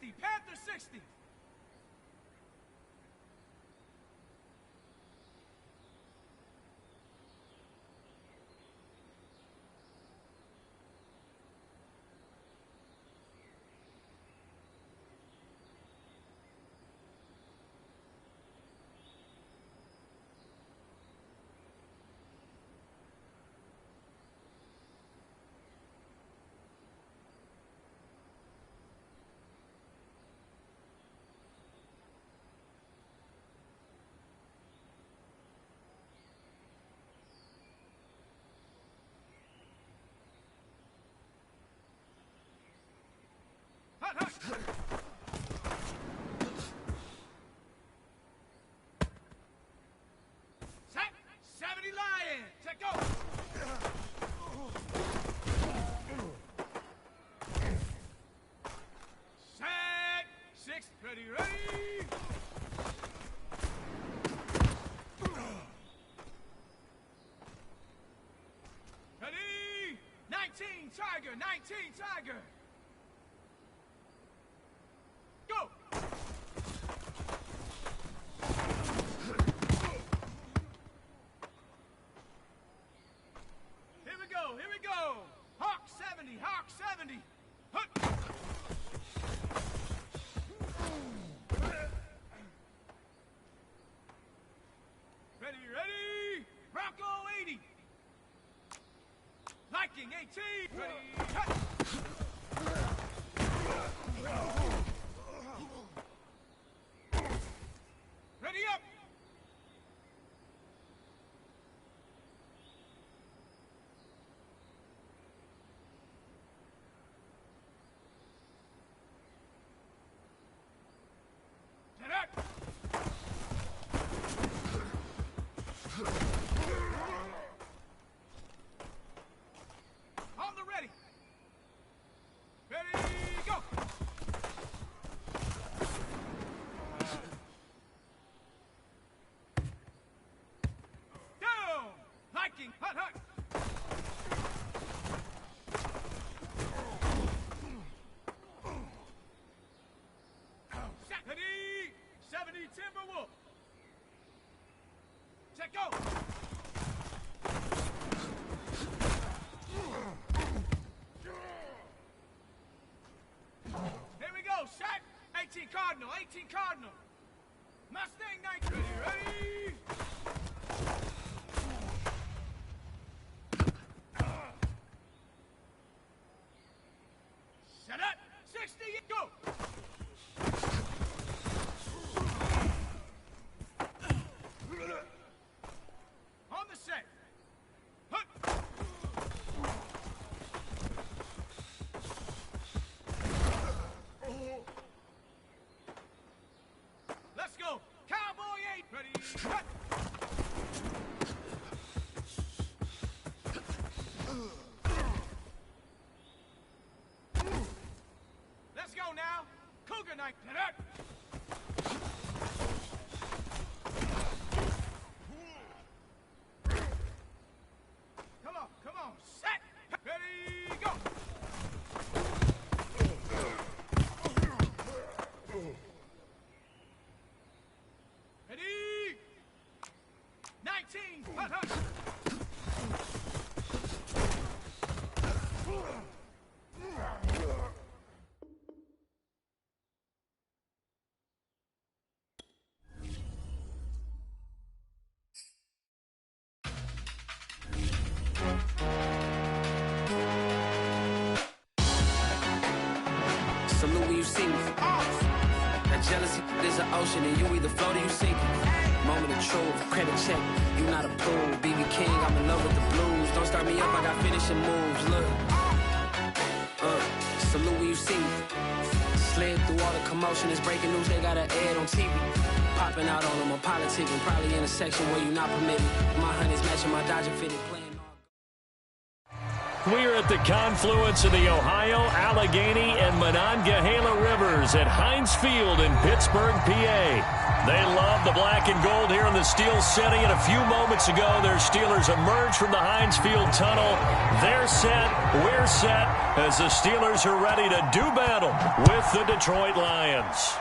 60, Panther 60. Set 70 Lion. Check go. Set 6. Ready. Ready. 19 Tiger. 19 Tiger. Go! Here we go! Hawk 70, Hawk 70! Hut. Ready! Bronco 80! Liking 18! Ready! Hut. Ready up! Set up! On the ready! Ready, go! Down! Liking, hut! Set! Ready! 70 Timberwolf! Check go! Here we go, set! 18 Cardinal, 18 Cardinal! Mustang 19, ready? Set up! 60, go! On the set! Hut. Let's go! Cowboy 8! Ready? Hut. Let's go now! Cougar Night! Get up! Come on, set! Ready, go! Ready! 19, hut! Salute when you see me. That jealousy is an ocean and you either float or you sink. Moment of truth, credit check, you not approved. BB King, I'm in love with the blues. Don't start me up, I got finishing moves, look. Salute when you see me. Slid through all the commotion, it's breaking news, they got an ad on TV. Popping out on them, I'm politicking, probably in a section where you not permitted. My honey's matching my Dodger fitted, playing all. We're at the confluence of the Ohio, Allegheny, and Monongahela Rivers at Heinz Field in Pittsburgh, PA. They love the black and gold here in the Steel City, and a few moments ago, their Steelers emerged from the Heinz Field tunnel. They're set, we're set, as the Steelers are ready to do battle with the Detroit Lions.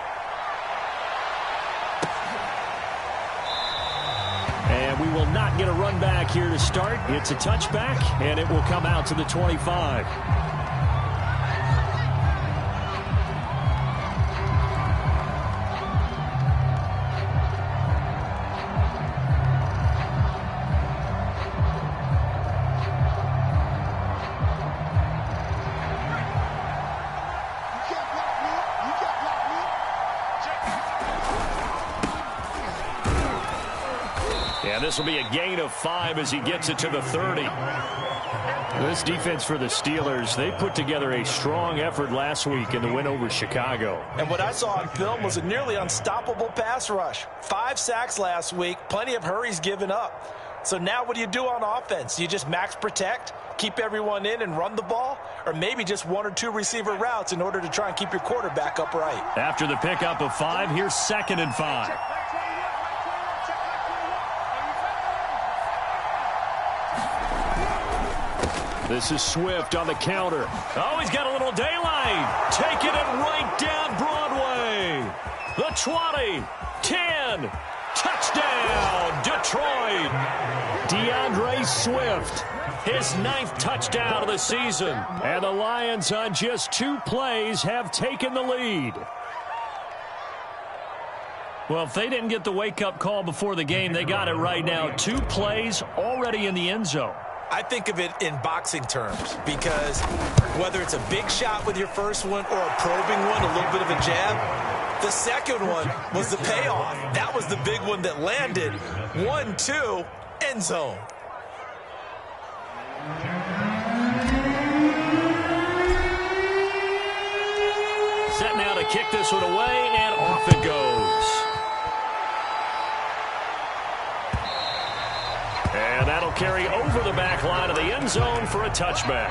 And we will not get a run back here to start. It's a touchback, and it will come out to the 25. And this will be a gain of 5 as he gets it to the 30. This defense for the Steelers, they put together a strong effort last week in the win over Chicago. And what I saw on film was a nearly unstoppable pass rush. 5 sacks last week, plenty of hurries given up. So now what do you do on offense? Do you just max protect, keep everyone in and run the ball? Or maybe just 1 or 2 receiver routes in order to try and keep your quarterback upright? After the pickup of 5, here's 2nd and 5. This is Swift on the counter. Oh, he's got a little daylight. Taking it right down Broadway. The 20, 10, touchdown, Detroit. DeAndre Swift, his 9th touchdown of the season. And the Lions on just 2 plays have taken the lead. Well, if they didn't get the wake-up call before the game, they got it right now. 2 plays already in the end zone. I think of it in boxing terms because whether it's a big shot with your first one or a probing one, a little bit of a jab, the second one was the payoff. That was the big one that landed. 1-2, end zone. Set now to kick this one away, and off it goes. And that'll carry over the back line of the end zone for a touchback.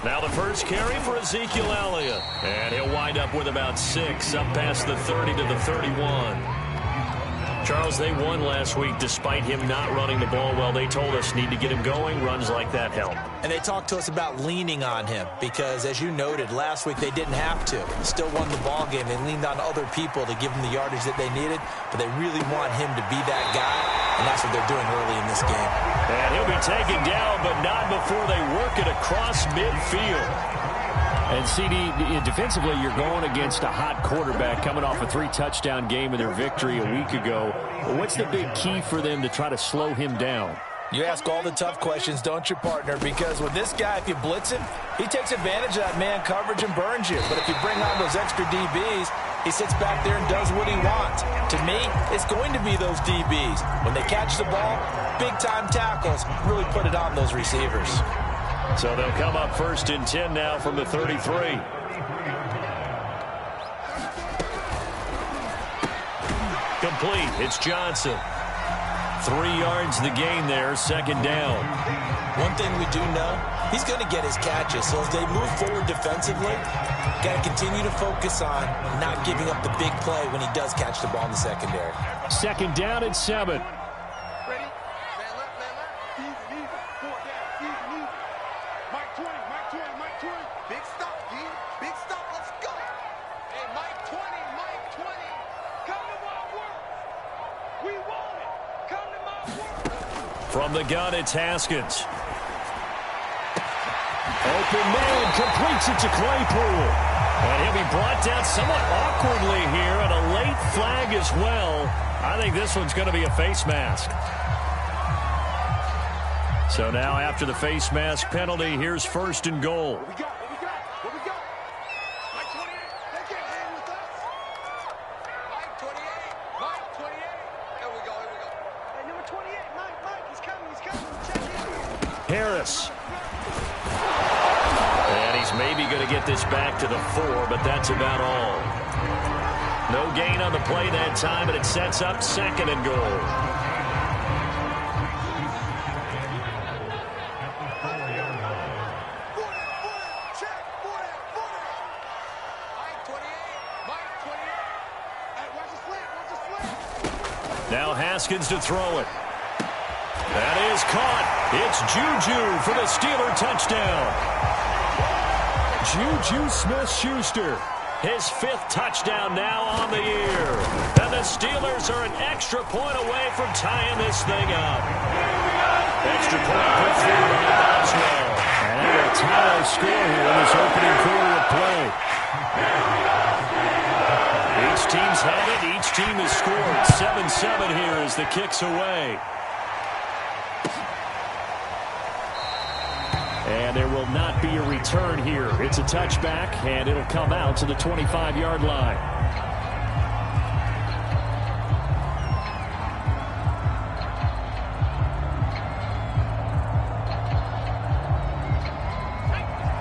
Now the first carry for Ezekiel Elliott. And he'll wind up with about 6, up past the 30 to the 31. Charles, they won last week despite him not running the ball well. They told us need to get him going. Runs like that help. And they talked to us about leaning on him because, as you noted, last week they didn't have to. Still won the ball game. They leaned on other people to give them the yardage that they needed, but they really want him to be that guy, and that's what they're doing early in this game. And he'll be taken down, but not before they work it across midfield. And, CD, defensively, you're going against a hot quarterback coming off a 3-touchdown game in their victory a week ago. What's the big key for them to try to slow him down? You ask all the tough questions, don't you, partner? Because with this guy, if you blitz him, he takes advantage of that man coverage and burns you. But if you bring on those extra DBs, he sits back there and does what he wants. To me, it's going to be those DBs. When they catch the ball, big-time tackles really put it on those receivers. So they'll come up 1st and 10 now from the 33. Complete. It's Johnson. 3 yards the gain there, 2nd down. One thing we do know, he's going to get his catches. So as they move forward defensively, got to continue to focus on not giving up the big play when he does catch the ball in the secondary. 2nd down and 7. From the gun, it's Haskins. Open man, completes it to Claypool. And he'll be brought down somewhat awkwardly here, and a late flag as well. I think this one's going to be a face mask. So now after the face mask penalty, here's 1st and goal. What we got? What we got? Mike 28. They can't hang with us. Mike 28. Mike 28. Here we go. Hey, number 28. Mike, he's coming. Check in. Harris. And he's maybe going to get this back to the 4, but that's about all. No gain on the play that time, but it sets up 2nd and goal. Now Haskins to throw it. That is caught. It's Juju for the Steeler touchdown. Juju Smith-Schuster, his 5th touchdown now on the year. And the Steelers are an extra point away from tying this thing up. Extra point put through by Boswell. And a tie score here in this opening quarter of play. Each team's had it. Each team has scored. 7-7 here as the kick's away. And there will not be a return here. It's a touchback, and it'll come out to the 25-yard line.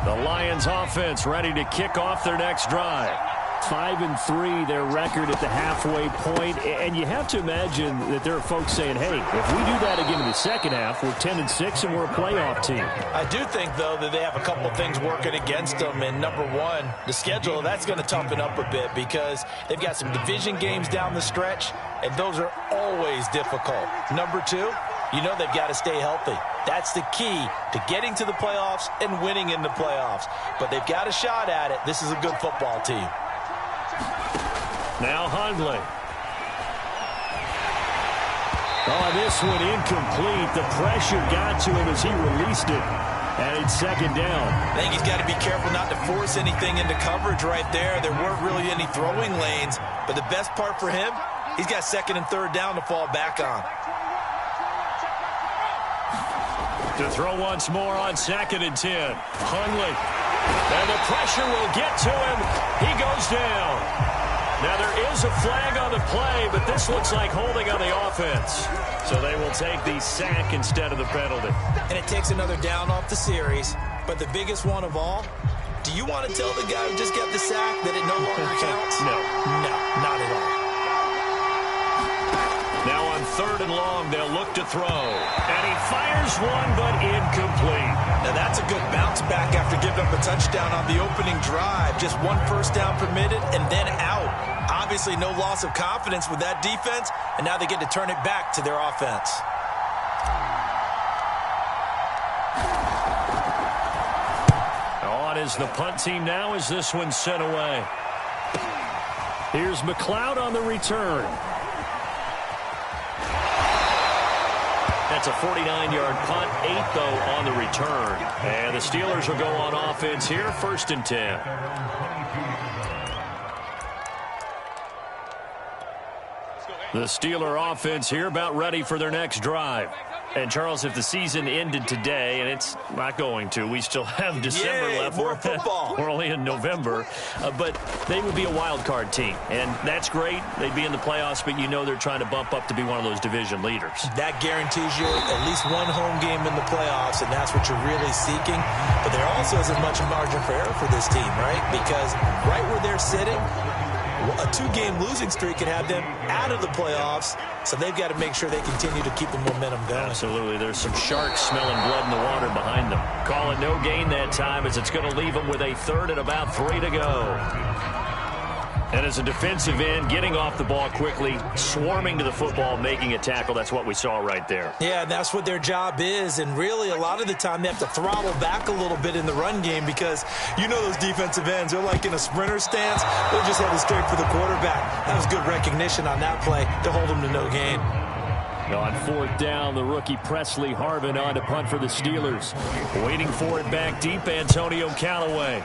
The Lions offense ready to kick off their next drive. 5-3, their record at the halfway point, and you have to imagine that there are folks saying, hey, if we do that again in the second half, we're 10-6 and we're a playoff team. I do think, though, that they have a couple of things working against them, and number one, the schedule, that's going to toughen up a bit because they've got some division games down the stretch, and those are always difficult. Number two, you know they've got to stay healthy. That's the key to getting to the playoffs and winning in the playoffs. But they've got a shot at it. This is a good football team. Now Hundley. Oh, this one incomplete. The pressure got to him as he released it. And it's 2nd down. I think he's got to be careful not to force anything into coverage right there. There weren't really any throwing lanes. But the best part for him, he's got 2nd and 3rd down to fall back on. To throw once more on 2nd and 10. Hundley. And the pressure will get to him. He goes down. Now there is a flag on the play, but this looks like holding on the offense. So they will take the sack instead of the penalty. And it takes another down off the series. But the biggest one of all, do you want to tell the guy who just got the sack that it no longer counts? No. No, not at all. Now on 3rd and long, they'll look to throw. And he fires one, but incomplete. Now that's a good bounce back after giving up a touchdown on the opening drive. Just 1 first down permitted and then out. Obviously no loss of confidence with that defense, and now they get to turn it back to their offense. On is the punt team now as this one's sent away. Here's McLeod on the return. That's a 49-yard punt, 8 though on the return. And the Steelers will go on offense here, 1st and 10. The Steeler offense here about ready for their next drive. And, Charles, if the season ended today, and it's not going to, we still have December left. More football. We're only in November. But they would be a wild card team. And that's great. They'd be in the playoffs, but you know they're trying to bump up to be one of those division leaders. That guarantees you at least one home game in the playoffs, and that's what you're really seeking. But there also isn't much margin for error for this team, right? Because right where they're sitting, a 2-game losing streak could have them out of the playoffs, so they've got to make sure they continue to keep the momentum going. Absolutely. There's some sharks smelling blood in the water behind them. Call it no gain that time as it's going to leave them with a 3rd and about 3 to go. And as a defensive end, getting off the ball quickly, swarming to the football, making a tackle, that's what we saw right there. Yeah, and that's what their job is. And really, a lot of the time, they have to throttle back a little bit in the run game because you know those defensive ends, they're like in a sprinter stance. They're just headed straight for the quarterback. That was good recognition on that play to hold them to no gain. On 4th down, the rookie Presley Harvin on to punt for the Steelers. Waiting for it back deep, Antonio Callaway.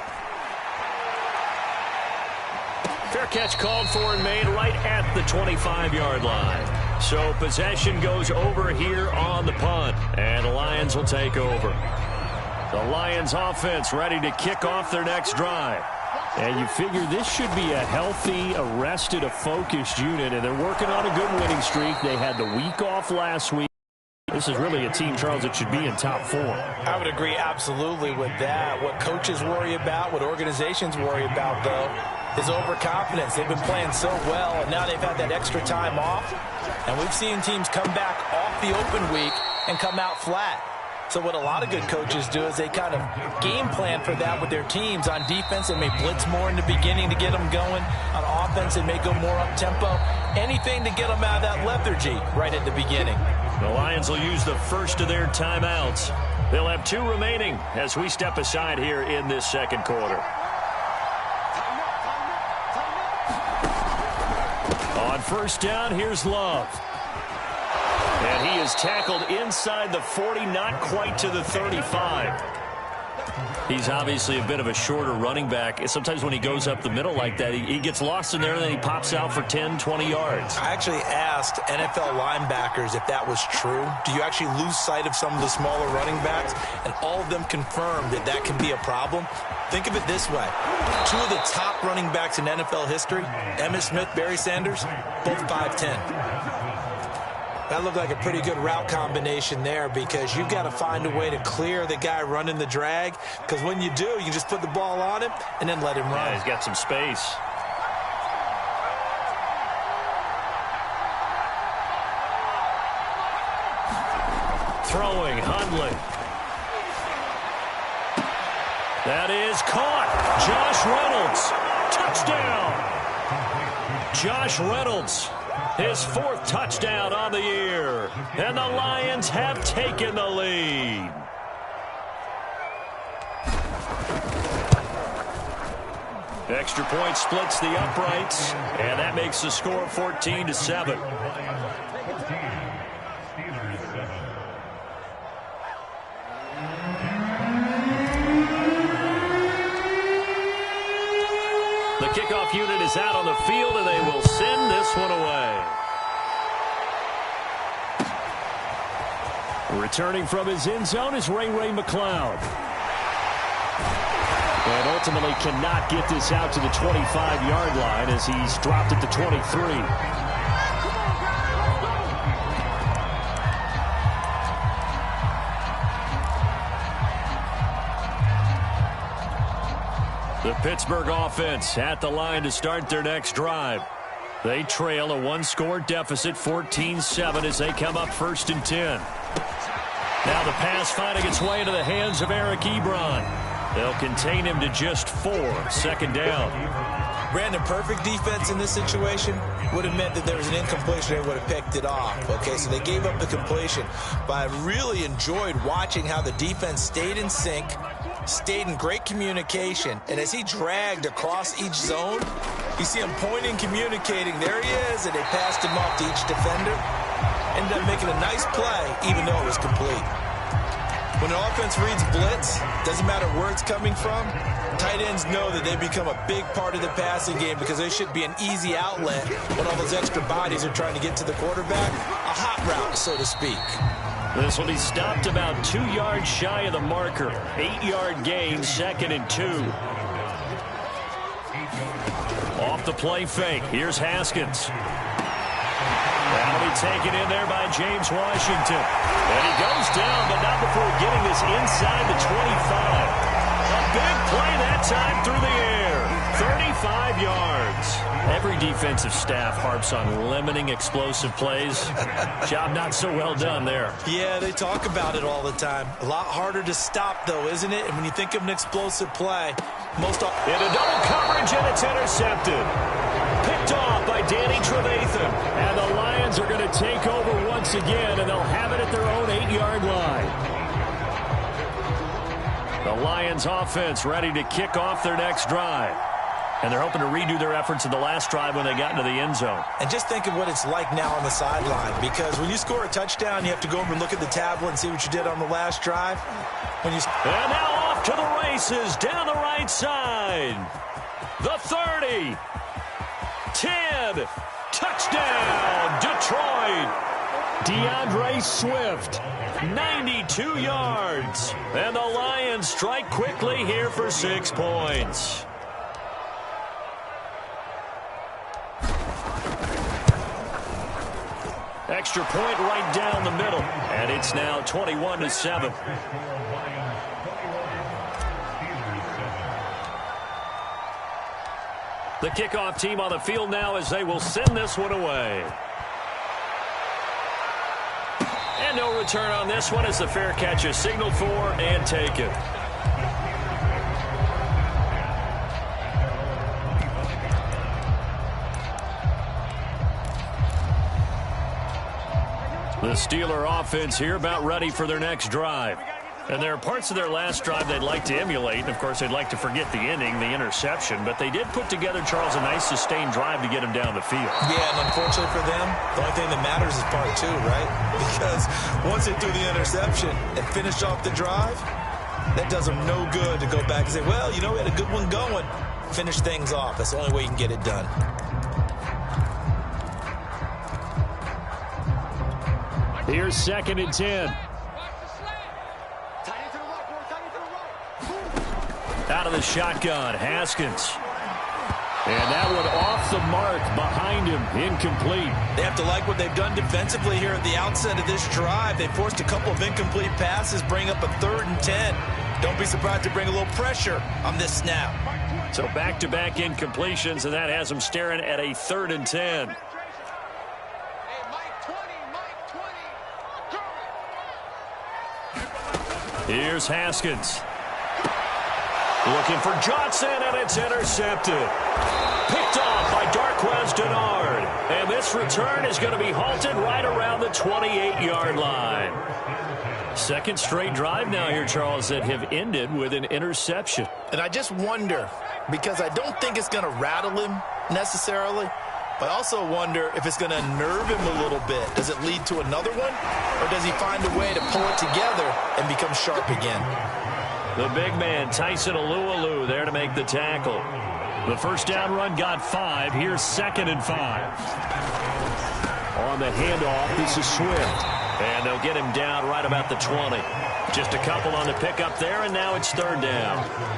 Fair catch called for and made right at the 25-yard line. So possession goes over here on the punt. And the Lions will take over. The Lions offense ready to kick off their next drive. And you figure this should be a healthy, a rested, a focused unit, and they're working on a good winning streak. They had the week off last week. This is really a team, Charles, that should be in top 4. I would agree absolutely with that. What coaches worry about, what organizations worry about, though, is overconfidence. They've been playing so well, and now they've had that extra time off. And we've seen teams come back off the open week and come out flat. So what a lot of good coaches do is they kind of game plan for that with their teams. On defense, they may blitz more in the beginning to get them going. On offense, they may go more up-tempo. Anything to get them out of that lethargy right at the beginning. The Lions will use the first of their timeouts. They'll have 2 remaining as we step aside here in this second quarter. On first down, here's Love. And he is tackled inside the 40, not quite to the 35. He's obviously a bit of a shorter running back. Sometimes when he goes up the middle like that, he gets lost in there, and then he pops out for 10, 20 yards. I actually asked NFL linebackers if that was true. Do you actually lose sight of some of the smaller running backs? And all of them confirmed that that can be a problem. Think of it this way. 2 of the top running backs in NFL history, Emmitt Smith, Barry Sanders, both 5'10". That looked like a pretty good route combination there, because you've got to find a way to clear the guy running the drag, because when you do, you just put the ball on him and then let him run. Yeah, he's got some space. Throwing, Hundley. That is caught. Josh Reynolds. Touchdown. Josh Reynolds. His 4th touchdown on the year. And the Lions have taken the lead. Extra point splits the uprights, and that makes the score 14-7. The kickoff unit is out on the field, and they will send this one away. Returning from his end zone is Ray McCloud. And ultimately cannot get this out to the 25-yard line as he's dropped at the 23. The Pittsburgh offense at the line to start their next drive. They trail a 1-score deficit, 14-7, as they come up 1st and 10. Now the pass finding its way into the hands of Eric Ebron. They'll contain him to just 4, 2nd down. Brandon, perfect defense in this situation would have meant that there was an incompletion. They would have picked it off. Okay, so they gave up the completion. But I really enjoyed watching how the defense stayed in sync, stayed in great communication, and as he dragged across each zone, you see him pointing, communicating. There he is, and they passed him off to each defender. Ended up making a nice play, even though it was complete. When the offense reads blitz, doesn't matter where it's coming from, tight ends know that they become a big part of the passing game, because they should be an easy outlet when all those extra bodies are trying to get to the quarterback. A hot route, so to speak. This will be stopped about 2 yards shy of the marker. 8-yard gain, 2nd and 2. Off the play fake. Here's Haskins. That'll be taken in there by James Washington. And he goes down, but not before getting this inside the 25. A big play that time through the air. 35 yards. Every defensive staff harps on limiting explosive plays. Job not so well done there. Yeah, they talk about it all the time. A lot harder to stop, though, isn't it? And when you think of an explosive play, most often... In a double coverage, and it's intercepted. Picked off by Danny Trevathan. And the Lions are going to take over once again, and they'll have it at their own 8-yard line. The Lions offense ready to kick off their next drive. And they're hoping to redo their efforts in the last drive when they got into the end zone. And just think of what it's like now on the sideline, because when you score a touchdown, you have to go over and look at the tablet and see what you did on the last drive. And now off to the races down the right side. The 30. 10. Touchdown, Detroit. DeAndre Swift, 92 yards. And the Lions strike quickly here for 6 points. Extra point right down the middle. And it's now 21-7. The kickoff team on the field now as they will send this one away. And no return on this one as the fair catch is signaled for and taken. The Steeler offense here about ready for their next drive. And there are parts of their last drive they'd like to emulate. And, of course, they'd like to forget the ending, the interception. But they did put together, Charles, a nice sustained drive to get him down the field. Yeah, and unfortunately for them, the only thing that matters is part 2, right? Because once they threw the interception and finished off the drive, that does them no good to go back and say, well, you know, we had a good one going. Finish things off. That's the only way you can get it done. Here's 2nd and 10. Out of the shotgun, Haskins. And that one off the mark behind him, incomplete. They have to like what they've done defensively here at the outset of this drive. They forced a couple of incomplete passes, bring up a 3rd and 10. Don't be surprised to bring a little pressure on this snap. So back-to-back incompletions, and that has them staring at a 3rd and 10. Here's Haskins. Looking for Johnson, and it's intercepted. Picked off by Darquez Dennard. And this return is going to be halted right around the 28-yard line. 2nd straight drive now here, Charles, that have ended with an interception. And I just wonder, because I don't think it's going to rattle him necessarily, but I also wonder if it's going to nerve him a little bit. Does it lead to another one? Or does he find a way to pull it together and become sharp again? The big man, Tyson Alualu, there to make the tackle. The first down run got 5. Here's 2nd and 5. On the handoff, this is Swift. And they'll get him down right about the 20. Just a couple on the pickup there, and now it's 3rd down.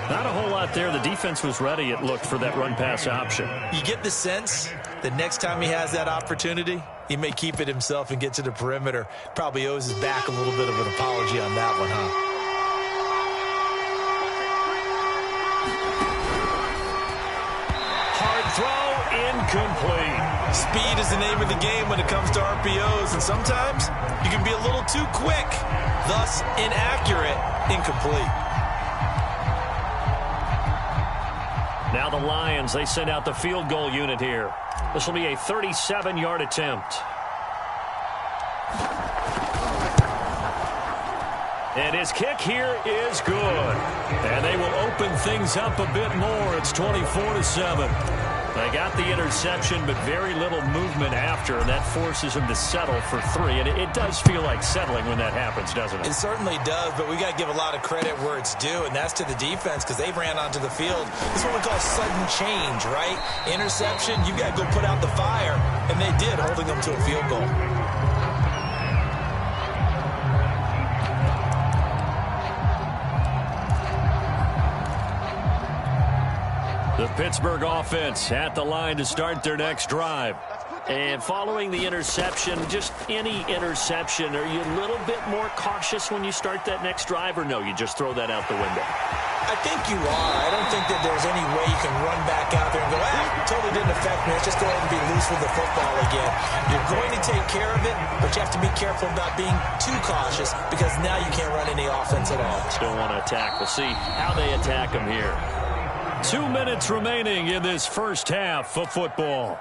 Not a whole lot there. The defense was ready, it looked, for that run-pass option. You get the sense that next time he has that opportunity, he may keep it himself and get to the perimeter. Probably owes his back a little bit of an apology on that one, huh? Throw incomplete. Speed is the name of the game when it comes to RPOs, and sometimes you can be a little too quick, thus inaccurate, incomplete. Now the Lions, they send out the field goal unit here. This will be a 37-yard attempt. And his kick here is good. And they will open things up a bit more. It's 24-7. They got the interception, but very little movement after, and that forces him to settle for 3. And it does feel like settling when that happens, doesn't it? It certainly does, but we got to give a lot of credit where it's due, and that's to the defense because they ran onto the field. This is what we call sudden change, right? Interception, you got to go put out the fire, and they did, holding them to a field goal. The Pittsburgh offense at the line to start their next drive. And following the interception, just any interception, are you a little bit more cautious when you start that next drive, or no, you just throw that out the window? I think you are. I don't think that there's any way you can run back out there and go, totally didn't affect me. Let's just go ahead and be loose with the football again. You're going to take care of it, but you have to be careful about being too cautious because now you can't run any offense at all. Still want to attack. We'll see how they attack them here. 2 minutes remaining in this first half of football.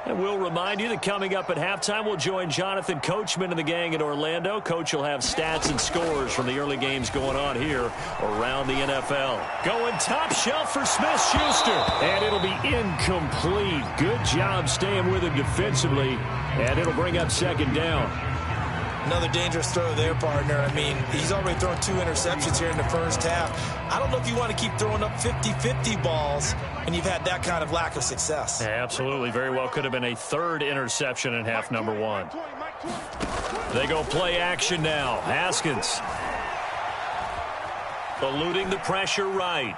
And we'll remind you that coming up at halftime, we'll join Jonathan Coachman and the gang in Orlando. Coach will have stats and scores from the early games going on here around the NFL. Going top shelf for Smith-Schuster. And it'll be incomplete. Good job staying with him defensively. And it'll bring up 2nd down. Another dangerous throw there, partner. I mean, he's already thrown 2 interceptions here in the first half. I don't know if you want to keep throwing up 50-50 balls and you've had that kind of lack of success. Yeah, absolutely. Very well could have been a 3rd interception in half number 1. They go play action now. Haskins eluding the pressure right.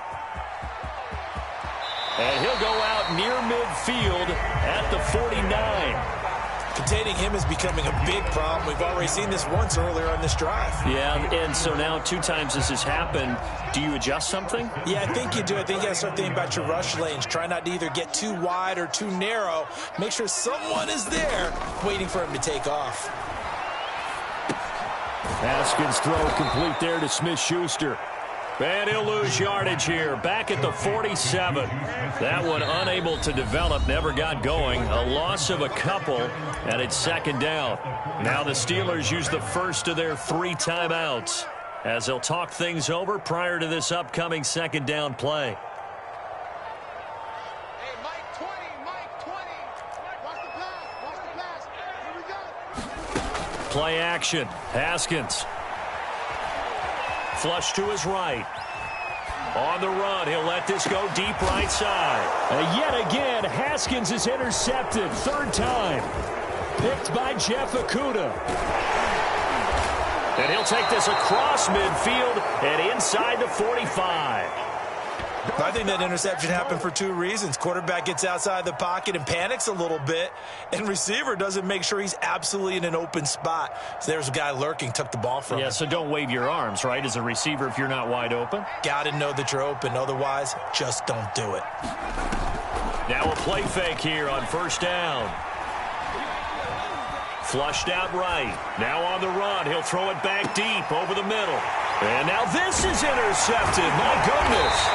And he'll go out near midfield at the 49. Containing him is becoming a big problem. We've already seen this once earlier on this drive. Yeah, and so now 2 times this has happened. Do you adjust something? Yeah, I think you do. I think you got to start thinking about your rush lanes. Try not to either get too wide or too narrow. Make sure someone is there waiting for him to take off. Haskins throw complete there to Smith-Schuster. And he'll lose yardage here. Back at the 47. That one unable to develop, never got going. A loss of a couple, and it's second down. Now the Steelers use the first of their 3 timeouts as they'll talk things over prior to this upcoming second down play. Hey, Mike 20, Mike 20. Watch the pass. Here we go. Play action. Haskins. Flush to his right. On the run, he'll let this go deep right side. Yet again, Haskins is intercepted. 3rd time. Picked by Jeff Okudah. And he'll take this across midfield and inside the 45. I think that interception happened for 2 reasons. Quarterback gets outside the pocket and panics a little bit, and receiver doesn't make sure he's absolutely in an open spot. So there's a guy lurking, took the ball from him. Yeah, so don't wave your arms, right, as a receiver if you're not wide open. Got to know that you're open. Otherwise, just don't do it. Now a play fake here on 1st down. Flushed out right. Now on the run. He'll throw it back deep over the middle. And now this is intercepted. My goodness.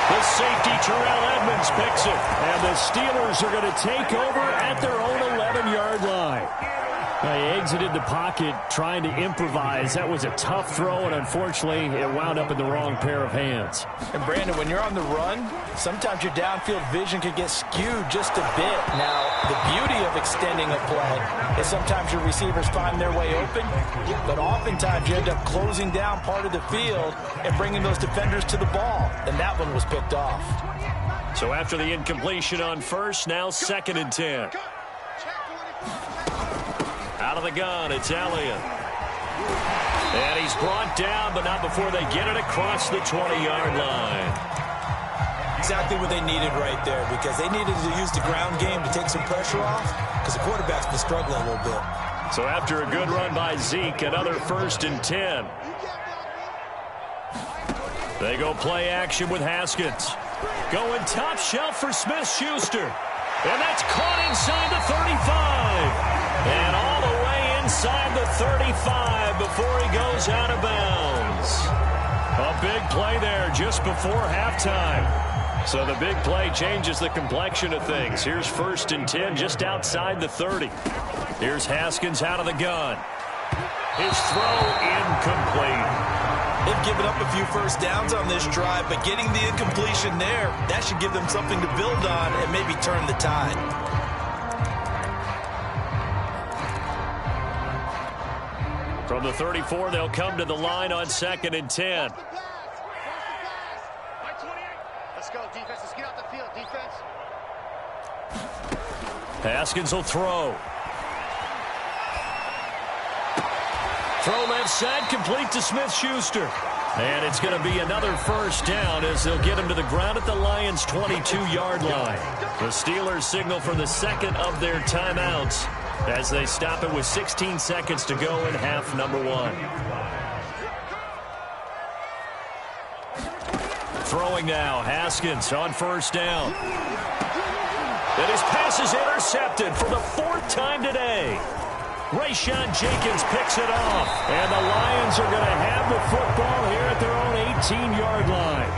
The safety, Terrell Edmonds, picks it. And the Steelers are going to take over at their own 11-yard line. They exited the pocket trying to improvise. That was a tough throw, and unfortunately, it wound up in the wrong pair of hands. And, Brandon, when you're on the run, sometimes your downfield vision can get skewed just a bit. Now, the beauty of extending a play is sometimes your receivers find their way open, but oftentimes you end up closing down part of the field and bringing those defenders to the ball, and that one was picked off. So after the incompletion on 1st, now 2nd and 10. Out of the gun, it's Elliott. And he's brought down, but not before they get it across the 20-yard line. Exactly what they needed right there, because they needed to use the ground game to take some pressure off, because the quarterback's been struggling a little bit. So after a good run by Zeke, another 1st and 10. They go play action with Haskins. Going top shelf for Smith-Schuster. And that's caught inside the 35. And all the way inside the 35 before he goes out of bounds. A big play there just before halftime. So the big play changes the complexion of things. Here's 1st and 10 just outside the 30. Here's Haskins out of the gun. His throw incomplete. They've given up a few 1st downs on this drive, but getting the incompletion there, that should give them something to build on and maybe turn the tide. From the 34, they'll come to the line on 2nd and 10. Let's go, defense. Let's get out the field, defense. Haskins will throw. Throw left side, complete to Smith-Schuster. And it's going to be another 1st down as they'll get him to the ground at the Lions' 22-yard line. The Steelers signal for the 2nd of their timeouts as they stop it with 16 seconds to go in half number 1. Throwing now, Haskins on 1st down. And his pass is intercepted for the 4th time today. Rayshawn Jenkins picks it off. And the Lions are going to have the football here at their own 18-yard line.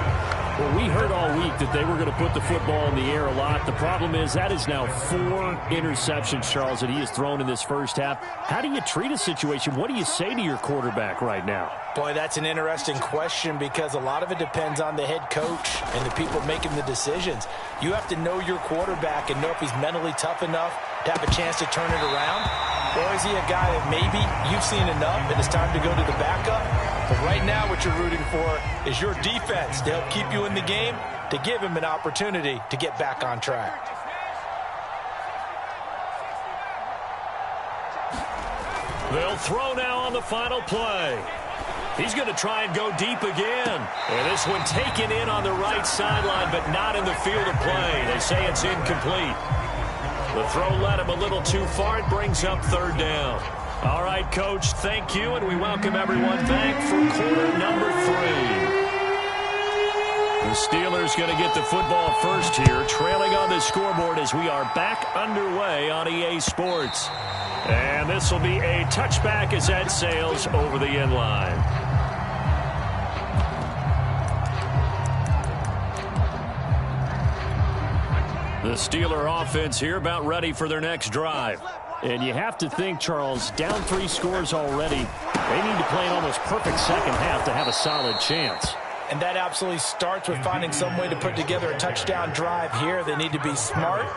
Well, we heard all week that they were going to put the football in the air a lot. The problem is that is now 4 interceptions, Charles, that he has thrown in this first half. How do you treat a situation? What do you say to your quarterback right now? Boy, that's an interesting question because a lot of it depends on the head coach and the people making the decisions. You have to know your quarterback and know if he's mentally tough enough to have a chance to turn it around. Or is he a guy that maybe you've seen enough and it's time to go to the backup? But right now what you're rooting for is your defense to help keep you in the game, to give him an opportunity to get back on track. They'll throw now on the final play. He's going to try and go deep again. And this one taken in on the right sideline, but not in the field of play. They say it's incomplete. The throw led him a little too far. It brings up third down. All right, Coach, thank you, and we welcome everyone back for quarter number 3. The Steelers going to get the football first here, trailing on the scoreboard as we are back underway on EA Sports. And this will be a touchback as that sails over the end line. The Steeler offense here about ready for their next drive. And you have to think, Charles, down 3 scores already. They need to play an almost perfect second half to have a solid chance. And that absolutely starts with finding some way to put together a touchdown drive here. They need to be smart,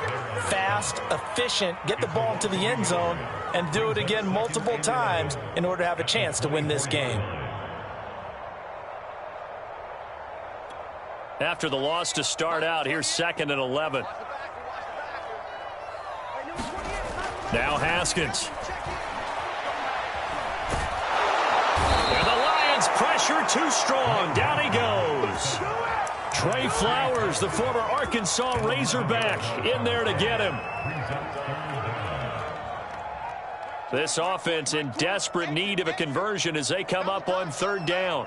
fast, efficient, get the ball into the end zone, and do it again multiple times in order to have a chance to win this game. After the loss to start out, here's 2nd and 11. Now Haskins. And the Lions pressure too strong. Down he goes. Trey Flowers, the former Arkansas Razorback, in there to get him. This offense in desperate need of a conversion as they come up on 3rd down.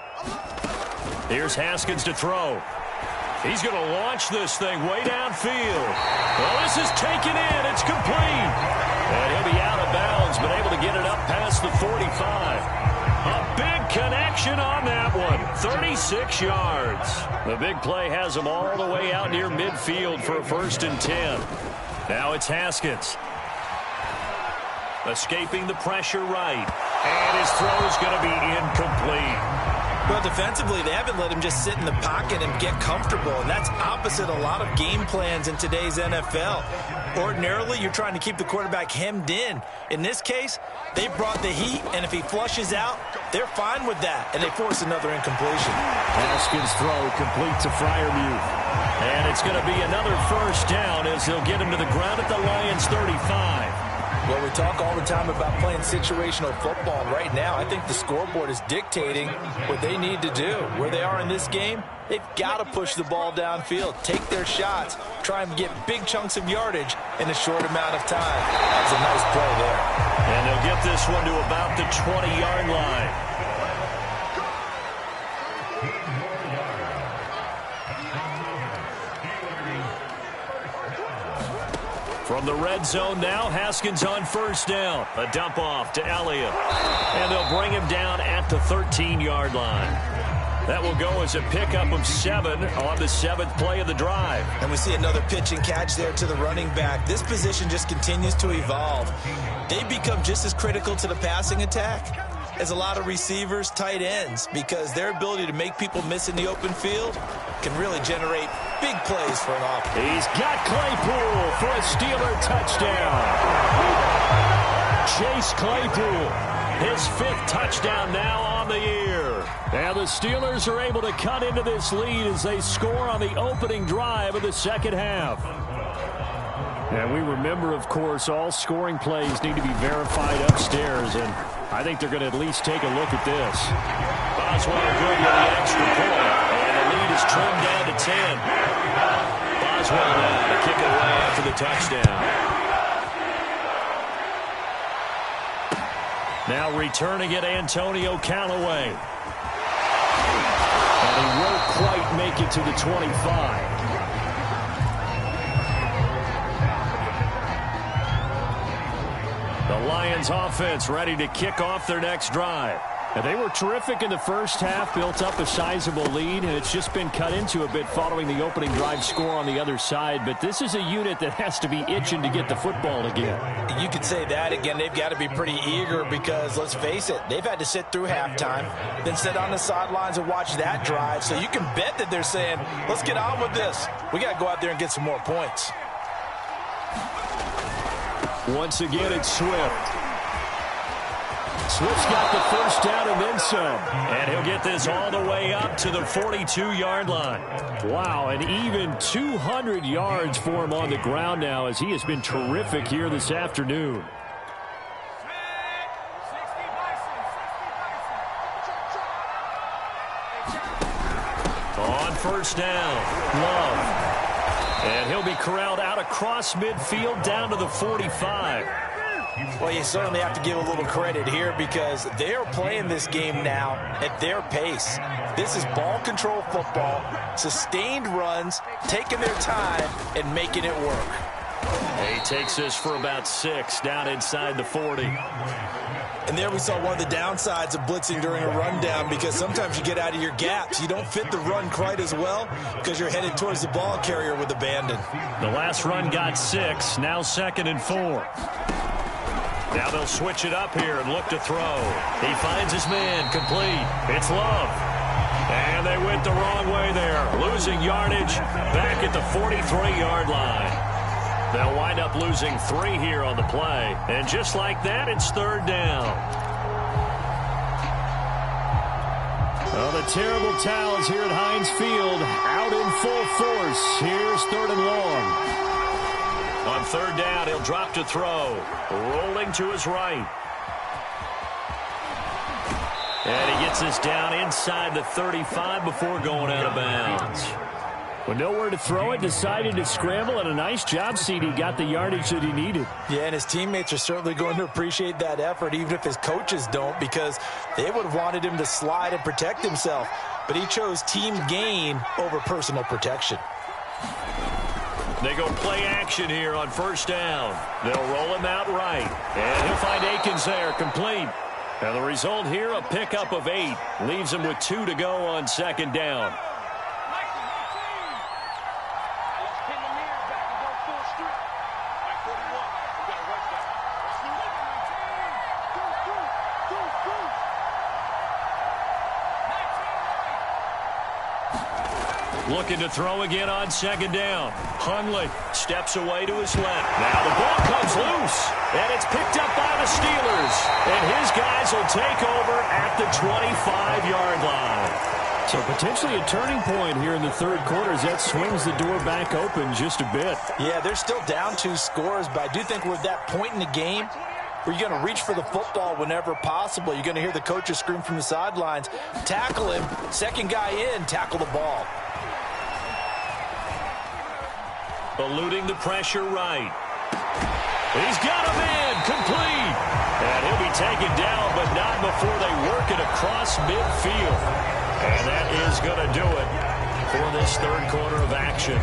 Here's Haskins to throw. He's going to launch this thing way downfield. Well, this is taken in. It's complete. And he'll be out of bounds, but able to get it up past the 45. A big connection on that one. 36 yards. The big play has them all the way out near midfield for a 1st and 10. Now it's Haskins. Escaping the pressure right. And his throw is going to be incomplete. Well, defensively, they haven't let him just sit in the pocket and get comfortable, and that's opposite a lot of game plans in today's NFL. Ordinarily, you're trying to keep the quarterback hemmed in. In this case, they brought the heat, and if he flushes out, they're fine with that, and they force another incompletion. Haskins' throw complete to Freiermuth. And it's going to be another 1st down as they'll get him to the ground at the Lions' 35. Well, we talk all the time about playing situational football. Right now, I think the scoreboard is dictating what they need to do. Where they are in this game, they've got to push the ball downfield, take their shots, try and get big chunks of yardage in a short amount of time. That's a nice play there. And they'll get this one to about the 20-yard line. From the red zone now, Haskins on 1st down. A dump off to Elliott. And they'll bring him down at the 13-yard line. That will go as a pickup of 7 on the 7th play of the drive. And we see another pitch and catch there to the running back. This position just continues to evolve. They become just as critical to the passing attack as a lot of receivers, tight ends, because their ability to make people miss in the open field can really generate big plays for an offense. He's got Claypool for a Steeler touchdown. Chase Claypool, his 5th touchdown now on the year. Now the Steelers are able to cut into this lead as they score on the opening drive of the 2nd half. And we remember, of course, all scoring plays need to be verified upstairs, and I think they're going to at least take a look at this. Boswell good with the extra point, and the lead is trimmed down to 10. Boswell now to kick it away after the touchdown. Now returning it, Antonio Callaway. And he won't quite make it to the 25. The Lions offense ready to kick off their next drive. And they were terrific in the first half, built up a sizable lead, and it's just been cut into a bit following the opening drive score on the other side. But this is a unit that has to be itching to get the football again. You could say that again. They've got to be pretty eager because, let's face it, they've had to sit through halftime, then sit on the sidelines and watch that drive. So you can bet that they're saying, let's get on with this. We got to go out there and get some more points. Once again, it's Swift. Swift's got the 1st down and then some. And he'll get this all the way up to the 42-yard line. Wow, and even 200 yards for him on the ground now as he has been terrific here this afternoon. first down. Love. And he'll be corralled out across midfield down to the 45. Well, you certainly have to give a little credit here because they are playing this game now at their pace. This is ball control football, sustained runs, taking their time, and making it work. He takes this for about 6 down inside the 40. And there we saw one of the downsides of blitzing during a rundown because sometimes you get out of your gaps. You don't fit the run quite as well because you're headed towards the ball carrier with abandon. The last run got 6, now 2nd and 4. Now they'll switch it up here and look to throw. He finds his man, complete. It's Love. And they went the wrong way there, losing yardage back at the 43-yard line. They'll wind up losing 3 here on the play. And just like that, it's 3rd down. Well, the terrible towels here at Heinz Field out in full force. Here's 3rd and long. On 3rd down, he'll drop to throw. Rolling to his right. And he gets this down inside the 35 before going out of bounds. With nowhere to throw it, decided to scramble, and a nice job, CD. Got the yardage that he needed. Yeah, and his teammates are certainly going to appreciate that effort, even if his coaches don't, because they would have wanted him to slide and protect himself. But he chose team gain over personal protection. They go play action here on 1st down. They'll roll him out right. And he'll find Akins there, complete. And the result here, a pickup of 8. Leaves him with 2 to go on 2nd down. Looking to throw again on 2nd down. Hundley steps away to his left. Now the ball comes loose, and it's picked up by the Steelers. And his guys will take over at the 25-yard line. So potentially a turning point here in the 3rd quarter as that swings the door back open just a bit. Yeah, they're still down 2 scores, but I do think we're at that point in the game where you're going to reach for the football whenever possible. You're going to hear the coaches scream from the sidelines, tackle him, 2nd guy in, tackle the ball. Eluding the pressure right. He's got a man, complete. And he'll be taken down, but not before they work it across midfield. And that is going to do it for this 3rd quarter of action.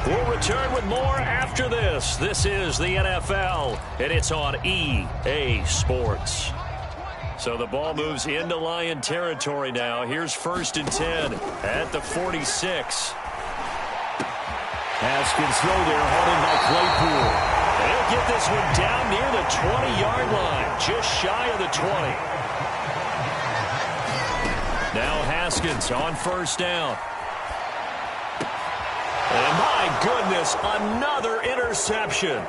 We'll return with more after this. This is the NFL, and it's on EA Sports. So the ball moves into Lion territory now. Here's 1st and 10 at the 46. Haskins throw there, holding by Claypool. They'll get this one down near the 20-yard line, just shy of the 20. Now Haskins on 1st down. And my goodness, another interception.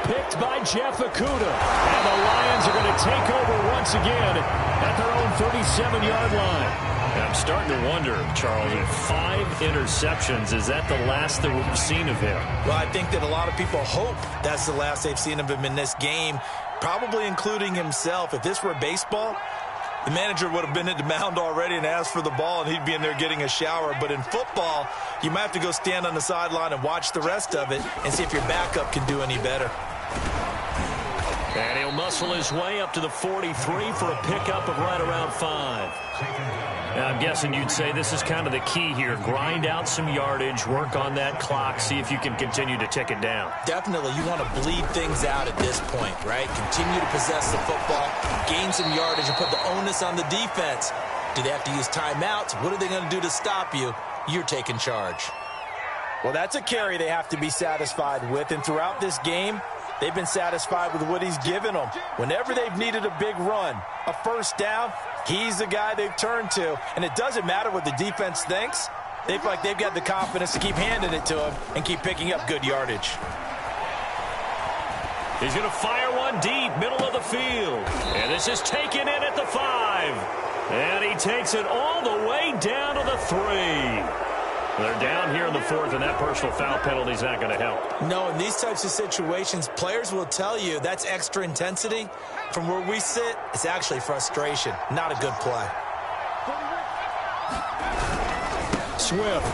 Picked by Jeff Okudah. And the Lions are going to take over once again at their own 37-yard line. I'm starting to wonder, Charles, 5 interceptions, is that the last that we've seen of him? Well, I think that a lot of people hope that's the last they've seen of him in this game, probably including himself. If this were baseball, the manager would have been at the mound already and asked for the ball, and he'd be in there getting a shower. But in football, you might have to go stand on the sideline and watch the rest of it and see if your backup can do any better. And he'll muscle his way up to the 43 for a pickup of right around 5. Now, I'm guessing you'd say this is kind of the key here. Grind out some yardage, work on that clock, see if you can continue to tick it down. Definitely. You want to bleed things out at this point, right? Continue to possess the football, gain some yardage, and put the onus on the defense. Do they have to use timeouts? What are they going to do to stop you? You're taking charge. Well, that's a carry they have to be satisfied with, and throughout this game, they've been satisfied with what he's given them. Whenever they've needed a big run, a 1st down, he's the guy they've turned to. And it doesn't matter what the defense thinks. They feel like they've got the confidence to keep handing it to him and keep picking up good yardage. He's going to fire one deep, middle of the field. And this is taken in at the 5. And he takes it all the way down to the 3. They're down here in the 4th, and that personal foul penalty is not going to help. No, in these types of situations, players will tell you that's extra intensity. From where we sit, it's actually frustration, not a good play. Swift.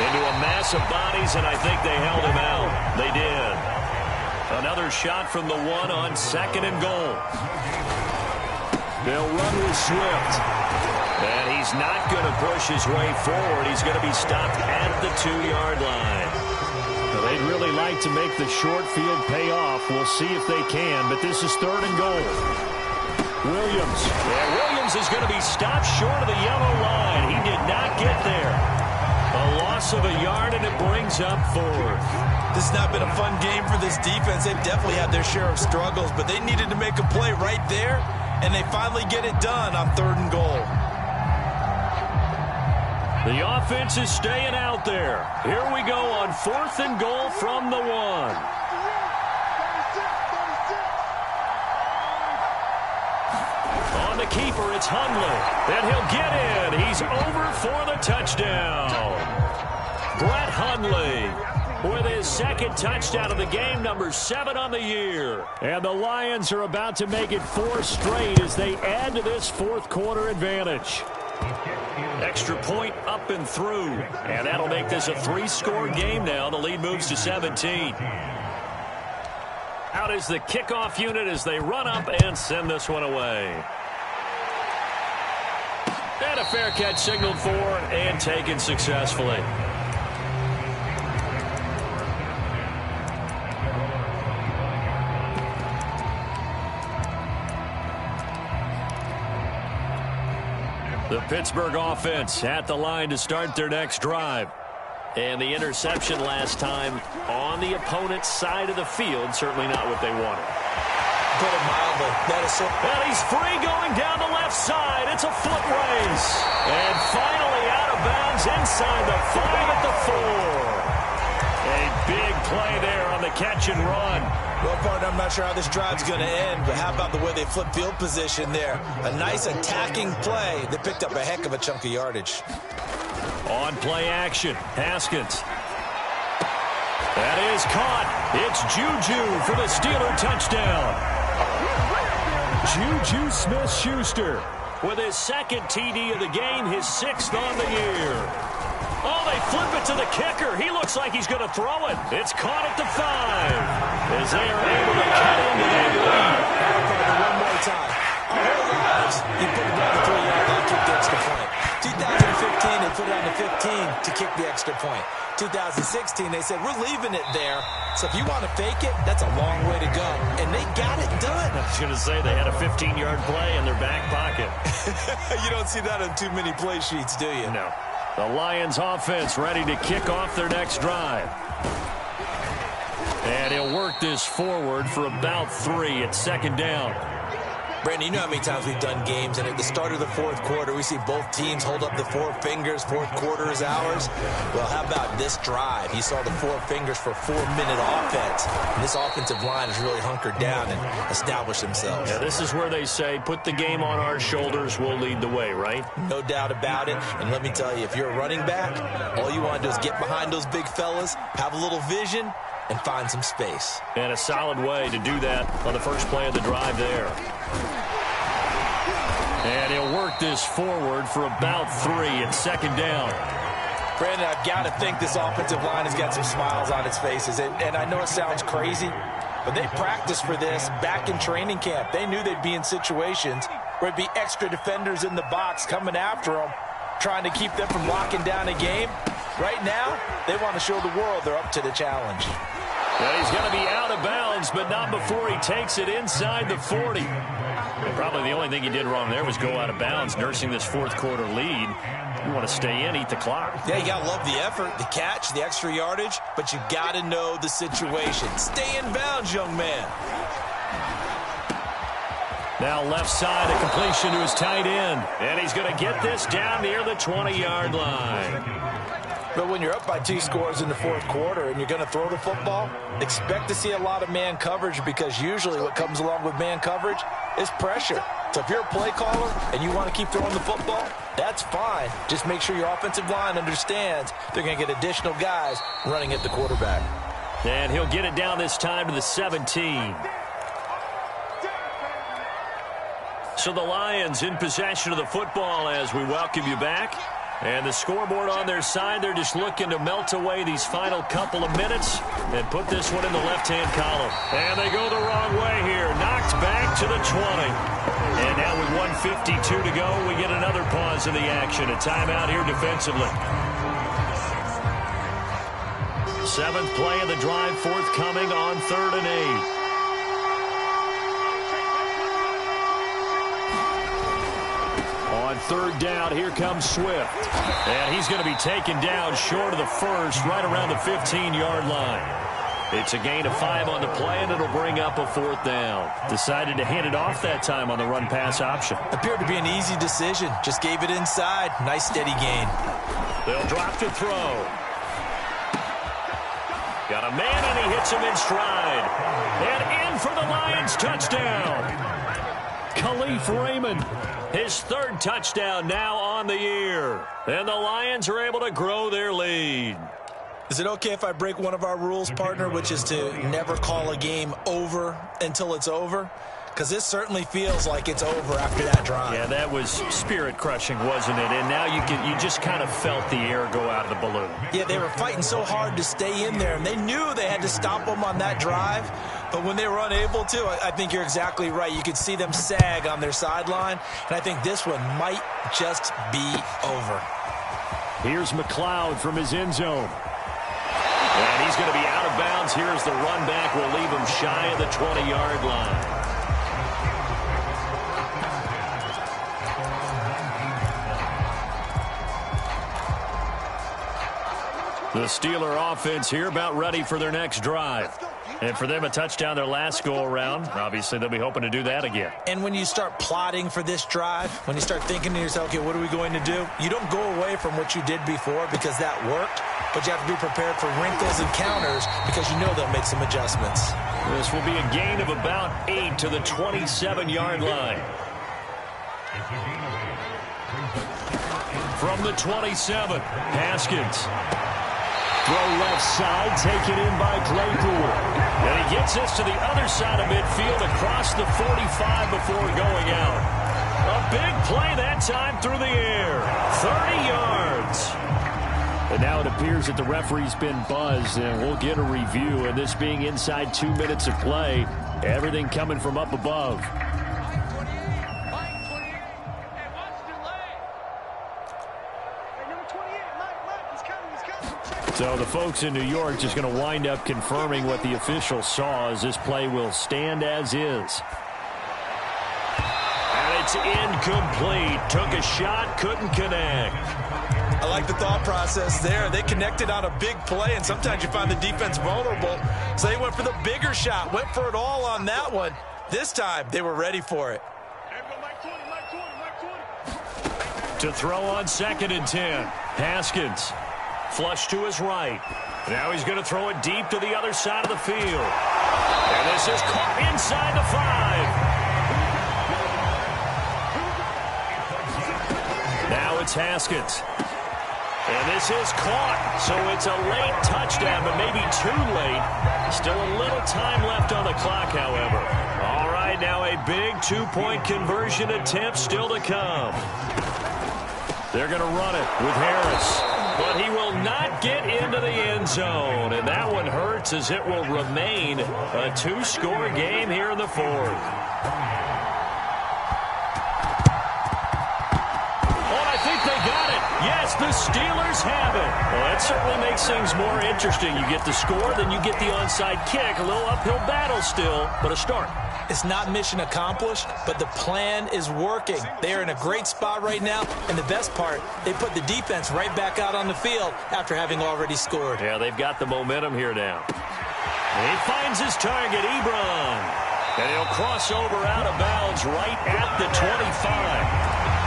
Into a mass of bodies, and I think they held him out. They did. Another shot from the 1 on 2nd and goal. They'll run with Swift. And he's not going to push his way forward. He's going to be stopped at the 2-yard line. Well, they'd really like to make the short field pay off. We'll see if they can, but this is 3rd and goal. Williams. Yeah, Williams is going to be stopped short of the yellow line. He did not get there. A loss of a yard, and it brings up 4th. This has not been a fun game for this defense. They've definitely had their share of struggles, but they needed to make a play right there, and they finally get it done on 3rd and goal. The offense is staying out there. Here we go on 4th and goal from the 1. On the keeper, it's Hundley. And he'll get in. He's over for the touchdown. Brett Hundley with his 2nd touchdown of the game, number 7 on the year. And the Lions are about to make it 4 straight as they add to this 4th quarter advantage. Extra point up and through. And that'll make this a 3-score game now. The lead moves to 17. Out is the kickoff unit as they run up and send this one away. And a fair catch signaled for and taken successfully. The Pittsburgh offense at the line to start their next drive. And the interception last time on the opponent's side of the field, certainly not what they wanted. Put it mildly. That is so. And he's free going down the left side. It's a foot race. And finally out of bounds inside the 5 at the 4. A big play there on the catch and run. Well, partner, I'm not sure how this drive's going to end, but how about the way they flip field position there? A nice attacking play that picked up a heck of a chunk of yardage. On play action, Haskins. That is caught. It's Juju for the Steeler touchdown. Juju Smith-Schuster with his 2nd TD of the game, his 6th on the year. Oh, they flip it to the kicker. He looks like he's going to throw it. It's caught at the 5 as they are able to cut into that lead. One more time. Our whole lives, you put it down the 3-yard line, kick the extra point. 2015, they put it on the 15 to kick the extra point. 2016, they said, we're leaving it there. So if you want to fake it, that's a long way to go. And they got it done. I was going to say they had a 15-yard play in their back pocket. You don't see that on too many play sheets, do you? No. The Lions offense ready to kick off their next drive. And he'll work this forward for about 3 at 2nd down. Brandon, you know how many times we've done games, and at the start of the 4th quarter, we see both teams hold up the 4 fingers, 4th quarter is ours. Well, how about this drive? You saw the 4 fingers for 4-minute offense. And this offensive line has really hunkered down and established themselves. Yeah, this is where they say, put the game on our shoulders, we'll lead the way, right? No doubt about it. And let me tell you, if you're a running back, all you want to do is get behind those big fellas, have a little vision, and find some space. And a solid way to do that on the first play of the drive there. And he'll work this forward for about 3 at 2nd down. Brandon, I've got to think this offensive line has got some smiles on its faces. And I know it sounds crazy, but they practiced for this back in training camp. They knew they'd be in situations where it'd be extra defenders in the box coming after them, trying to keep them from locking down a game. Right now, they want to show the world they're up to the challenge. Yeah, he's going to be out of bounds, but not before he takes it inside the 40. And probably the only thing he did wrong there was go out of bounds, nursing this 4th quarter lead. You want to stay in, eat the clock. Yeah, you got to love the effort, the catch, the extra yardage, but you got to know the situation. Stay in bounds, young man. Now left side, a completion to his tight end. And he's going to get this down near the 20-yard line. But when you're up by 2 scores in the 4th quarter and you're going to throw the football, expect to see a lot of man coverage, because usually what comes along with man coverage is pressure. So if you're a play caller and you want to keep throwing the football, that's fine. Just make sure your offensive line understands they're going to get additional guys running at the quarterback. And he'll get it down this time to the 17. So the Lions in possession of the football as we welcome you back. And the scoreboard on their side, they're just looking to melt away these final couple of minutes and put this one in the left-hand column. And they go the wrong way here. Knocked back to the 20. And now with 1:52 to go, we get another pause in the action. A timeout here defensively. Seventh play of the drive forthcoming on 3rd and 8. On 3rd down, here comes Swift. And he's going to be taken down short of the first, right around the 15-yard line. It's a gain of 5 on the play, and it'll bring up a 4th down. Decided to hand it off that time on the run-pass option. Appeared to be an easy decision. Just gave it inside. Nice, steady gain. They'll drop to throw. Got a man, and he hits him in stride. And in for the Lions touchdown. Khalif Raymond, his 3rd touchdown now on the year. And the Lions are able to grow their lead. Is it okay if I break one of our rules, partner, which is to never call a game over until it's over? Because this certainly feels like it's over after that drive. Yeah, that was spirit-crushing, wasn't it? And now you just kind of felt the air go out of the balloon. Yeah, they were fighting so hard to stay in there, and they knew they had to stop them on that drive. But when they were unable to, I think you're exactly right. You could see them sag on their sideline, and I think this one might just be over. Here's McLeod from his end zone. And he's going to be out of bounds. Here's the run back. Will leave him shy of the 20-yard line. The Steeler offense here about ready for their next drive. And for them, a touchdown their last go-around. Obviously, they'll be hoping to do that again. And when you start plotting for this drive, when you start thinking to yourself, okay, what are we going to do? You don't go away from what you did before because that worked, but you have to be prepared for wrinkles and counters because you know they'll make some adjustments. This will be a gain of about 8 to the 27-yard line. From the 27, Haskins. Throw left side, taken in by Claypool. And he gets this to the other side of midfield across the 45 before going out. A big play that time through the air. 30 yards. And now it appears that the referee's been buzzed, and we'll get a review. And this being inside 2 minutes of play, everything coming from up above. So the folks in New York just going to wind up confirming what the official saw as this play will stand as is. And it's incomplete. Took a shot, couldn't connect. I like the thought process there. They connected on a big play, and sometimes you find the defense vulnerable. So they went for the bigger shot, went for it all on that one. This time, they were ready for it. To throw on 2nd and 10. Haskins. Flush to his right. Now he's going to throw it deep to the other side of the field. And this is caught inside the 5. Now it's Haskins. And this is caught. So it's a late touchdown, but maybe too late. Still a little time left on the clock, however. All right, now a big 2-point conversion attempt still to come. They're going to run it with Harris. But he will not get into the end zone. And that one hurts as it will remain a 2-score game here in the 4th. Oh, I think they got it. Yes, the Steelers have it. Well, that certainly makes things more interesting. You get the score, then you get the onside kick. A little uphill battle still, but a start. It's not mission accomplished, but the plan is working. They are in a great spot right now, and the best part, they put the defense right back out on the field after having already scored. Yeah, they've got the momentum here now. And he finds his target, Ebron. And he'll cross over out of bounds right at the 25.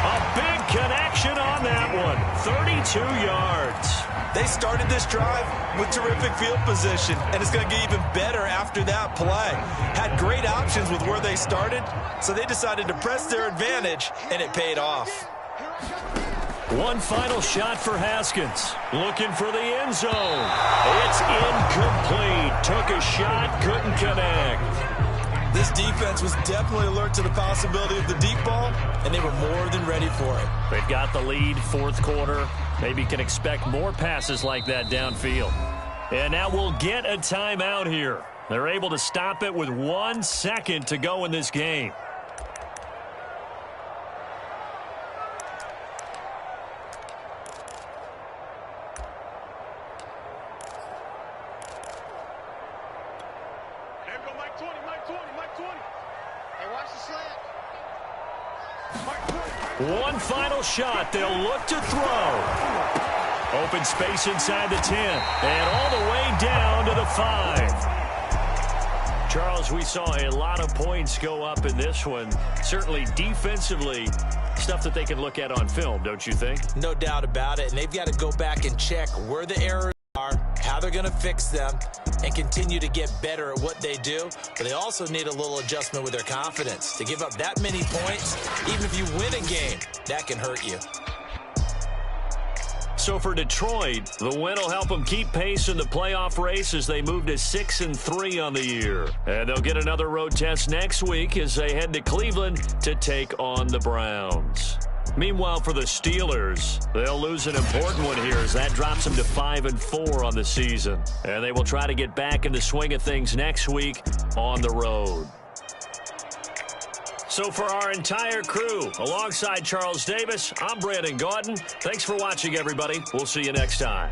A big connection on that one, 32 yards. They started this drive with terrific field position, and it's going to get even better after that play. Had great options with where they started, so they decided to press their advantage, and it paid off. One final shot for Haskins. Looking for the end zone. It's incomplete. Took a shot, couldn't connect. This defense was definitely alert to the possibility of the deep ball, and they were more than ready for it. They've got the lead, 4th quarter. Maybe can expect more passes like that downfield. And now we'll get a timeout here. They're able to stop it with 1 second to go in this game. There we go, Mike 20, Mike 20, Mike 20. Hey, watch the slant. Mike 20. One final shot. They'll look to throw. Open space inside the 10. And all the way down to the 5. Charles, we saw a lot of points go up in this one. Certainly defensively, stuff that they can look at on film, don't you think? No doubt about it. And they've got to go back and check where the errors are, how they're going to fix them, and continue to get better at what they do. But they also need a little adjustment with their confidence. To give up that many points, even if you win a game, that can hurt you. So for Detroit, the win will help them keep pace in the playoff race as they move to 6-3 on the year. And they'll get another road test next week as they head to Cleveland to take on the Browns. Meanwhile, for the Steelers, they'll lose an important one here as that drops them to 5-4 on the season. And they will try to get back in the swing of things next week on the road. So for our entire crew, alongside Charles Davis, I'm Brandon Gaudin. Thanks for watching, everybody. We'll see you next time.